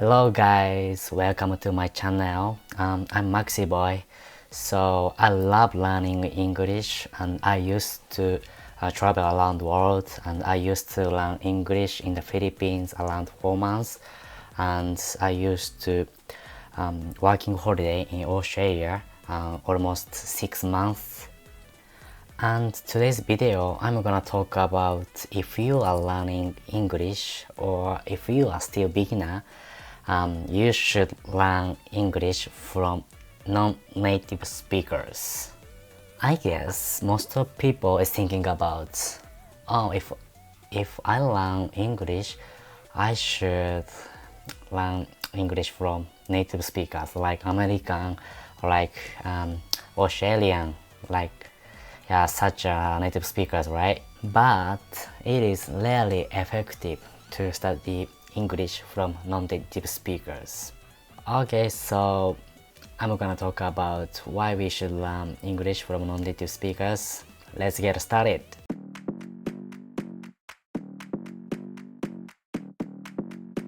Hello guys, welcome to my channel. I'm Maxi Boy. So I love learning English and I used to travel around the world and I used to learn English in the Philippines around 4 months and I used to working holiday in Australia almost 6 months. And today's video I'm gonna talk about if you are learning English or if you are still beginner, you should learn English from non-native speakers. I guess most of people is thinking about, oh, if I learn English, I should learn English from native speakers like American, like Australian, like such native speakers, right? But it is rarely effective to study English from non-native speakers. Okay, so I'm gonna talk about why we should learn English from non-native speakers. Let's get started.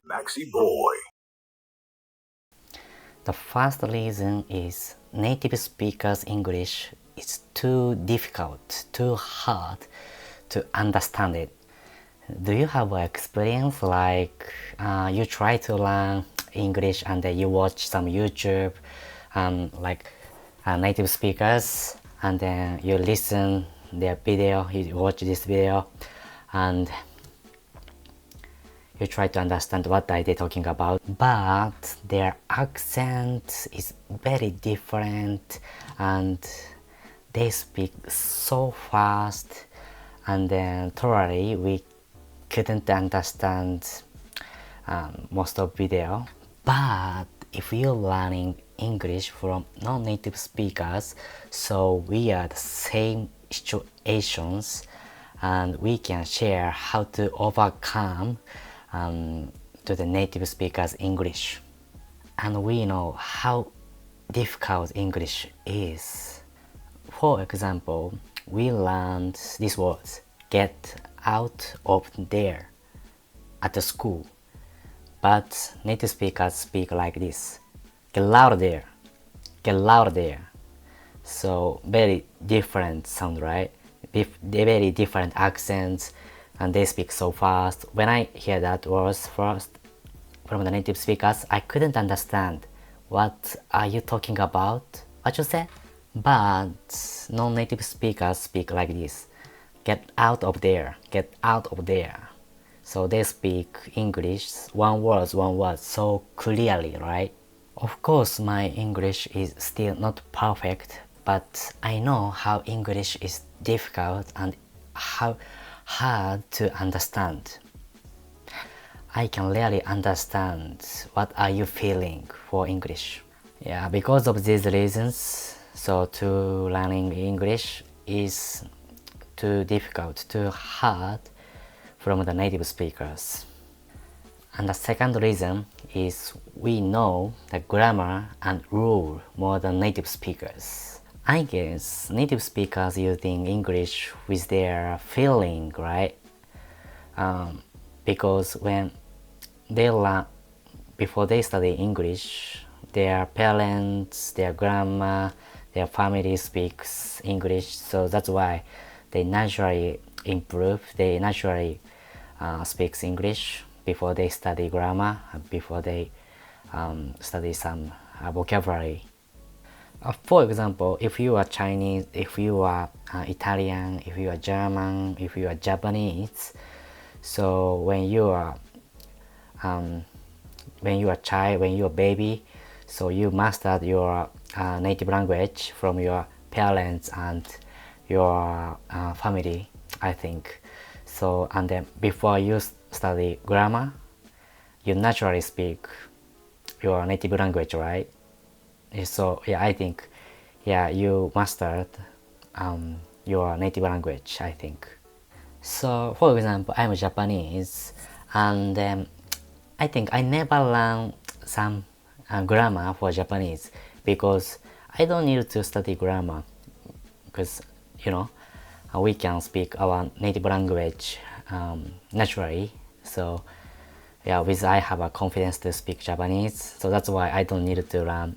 Maxi Boy. The first reason is native speakers' English is too difficult, too hard to understand it. Do you have an experience like you try to learn English and then you watch some YouTube like native speakers and then you listen their video, you watch this video and you try to understand what are they talking about, but their accent is very different and they speak so fast and then totally we couldn't understand most of video. But if you're learning English from non-native speakers, so we are the same situations and we can share how to overcome to the native speakers English, and we know how difficult English is. For example, we learned these words, get out of there, at the school, but native speakers speak like this, get out of there, get out of there. So very different sound, right? Very different accents and they speak so fast. When I hear that words first from the native speakers, I couldn't understand what are you talking about, what you said. But non-native speakers speak like this, get out of there, get out of there. So they speak English one word so clearly, right? Of course my English is still not perfect, but I know how English is difficult and how hard to understand. I can really understand what are you feeling for English. Yeah, because of these reasons, so to learning English is too difficult, too hard from the native speakers. And the second reason is we know the grammar and rule more than native speakers. I guess native speakers using English with their feeling, right? Because when they learn, before they study English, their parents, their grandma, their family speaks English, so that's why they naturally improve, they naturally speaks English before they study grammar, before they study some vocabulary. For example, if you are Chinese, if you are Italian, if you are German, if you are Japanese, so when you are child, when you are baby, so you mastered your native language from your parents and your family, I think. So and then before you study grammar, you naturally speak your native language, right? So yeah, I think you mastered your native language, I think. So for example, I'm Japanese and I think I never learned some grammar for Japanese because I don't need to study grammar because we can speak our native language naturally. So yeah, with I have a confidence to speak Japanese, so that's why I don't need to learn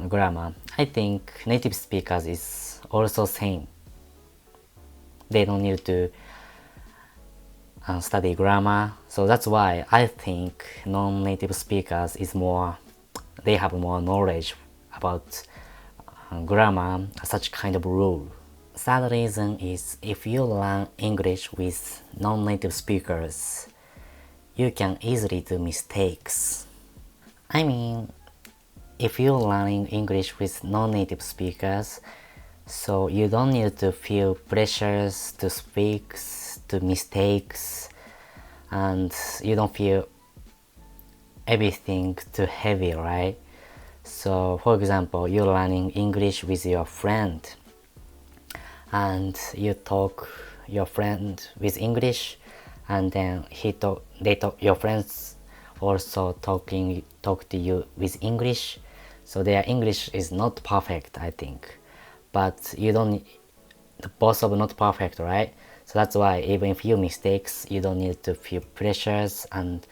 grammar. I think native speakers is also same. They don't need to study grammar, so that's why I think non-native speakers is more, they have more knowledge about grammar, such kind of rule. Third reason is if you learn English with non-native speakers, you can easily do mistakes. I mean, if you're learning English with non-native speakers, so you don't need to feel pressures to speak, to mistakes, and you don't feel everything too heavy, right? So for example, you're learning English with your friend and you talk your friend with English, and then your friends also talk to you with English. So their English is not perfect, I think, but you don't, both of not perfect, right? So that's why even if you mistakes, you don't need to feel pressures and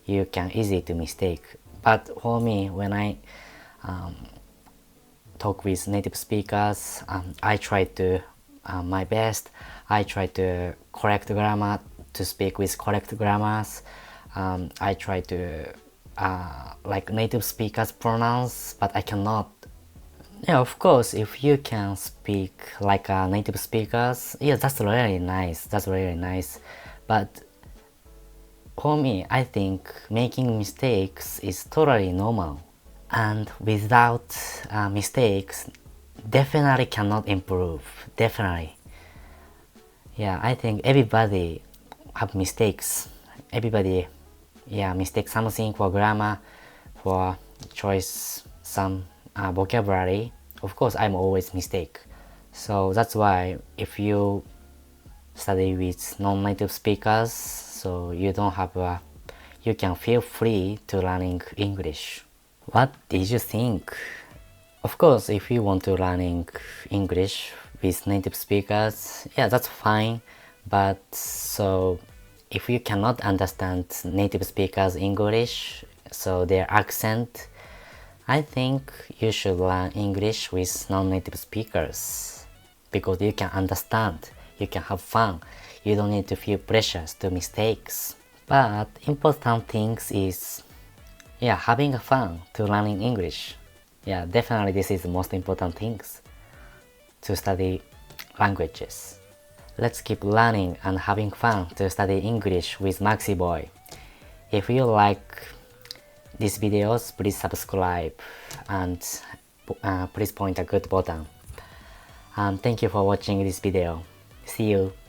you can easily to mistake. But for me, when I talk with native speakers, I try to my best. I try to correct grammar, to speak with correct grammars. I try to like native speakers pronounce, but I cannot. Yeah, of course, if you can speak like native speakers, yeah, that's really nice. That's really nice. But for me, I think making mistakes is totally normal. And without mistakes, definitely cannot improve. Definitely. Yeah, I think everybody have mistakes. Everybody, yeah, mistake something for grammar, for choice, some vocabulary. Of course, I'm always mistake. So that's why if you study with non-native speakers, so you don't have a, you can feel free to learning English. What did you think? Of course, if you want to learning English with native speakers, yeah, that's fine. But so if you cannot understand native speakers English, so their accent, I think you should learn English with non-native speakers because you can understand, you can have fun, you don't need to feel pressures to mistakes. But important things is, yeah, having fun to learning English. Yeah, definitely this is the most important things to study languages. Let's keep learning and having fun to study English with Maxi Boy. If you like these videos, please subscribe and please point a good button. Thank you for watching this video. See you.